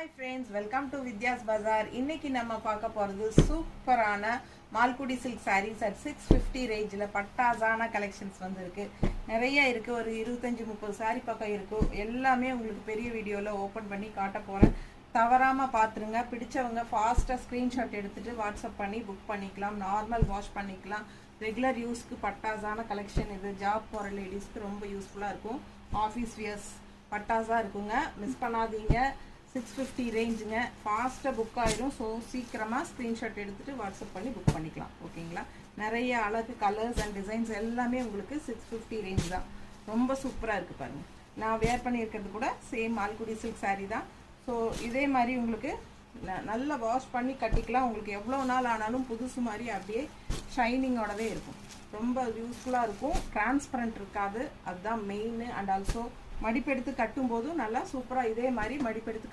Hi friends, welcome to Vidya's Bazaar. இன்னைக்கு நம்ம பார்க்க போகிறது சூப்பரான மால்குடி சில்க் சாரீஸ் அட் 650 ரேஞ்சில் பட்டாசான கலெக்ஷன்ஸ் வந்துருக்கு. நிறைய இருக்குது, ஒரு 25-30 சாரீ பக்கம் இருக்குது. எல்லாமே உங்களுக்கு பெரிய வீடியோவில் ஓப்பன் பண்ணி காட்ட போகிறேன். தவறாமல் பார்த்துருங்க. பிடிச்சவங்க ஃபாஸ்ட்டாக ஸ்க்ரீன்ஷாட் எடுத்துகிட்டு வாட்ஸ்அப் பண்ணி புக் பண்ணிக்கலாம். நார்மல் வாஷ் பண்ணிக்கலாம். ரெகுலர் யூஸ்க்கு பட்டாசான கலெக்ஷன் இது. ஜாப் போகிற லேடிஸ்க்கு ரொம்ப யூஸ்ஃபுல்லாக இருக்கும். ஆஃபீஸ் வியர்ஸ் பட்டாஸாக இருக்குங்க, மிஸ் பண்ணாதீங்க. 650 ரேஞ்சுங்க, ஃபாஸ்ட்டாக புக் ஆகிடும். ஸோ சீக்கிரமாக ஸ்க்ரீன்ஷாட் எடுத்துகிட்டு வாட்ஸ்அப் பண்ணி புக் பண்ணிக்கலாம். ஓகேங்களா? நிறைய அழகு கலர்ஸ் அண்ட் டிசைன்ஸ் எல்லாமே உங்களுக்கு 650 ரேஞ்ச் தான். ரொம்ப சூப்பராக இருக்குது பாருங்கள். நான் வேர் பண்ணியிருக்கிறது கூட சேம் மால்குடி சில்க் சாரீ தான். ஸோ இதே மாதிரி உங்களுக்கு நல்லா வாஷ் பண்ணி கட்டிக்கலாம். உங்களுக்கு எவ்வளோ நாள் ஆனாலும் புதுசு மாதிரி அப்படியே ஷைனிங்கோடவே இருக்கும். ரொம்ப யூஸ்ஃபுல்லாக இருக்கும். டிரான்ஸ்பரண்ட் இருக்காது, அதுதான் மெயின். அண்ட் ஆல்சோ மடிப்பெடுத்து கட்டும் போதும் நல்லா சூப்பராக இதே மாதிரி மடிப்பெடுத்து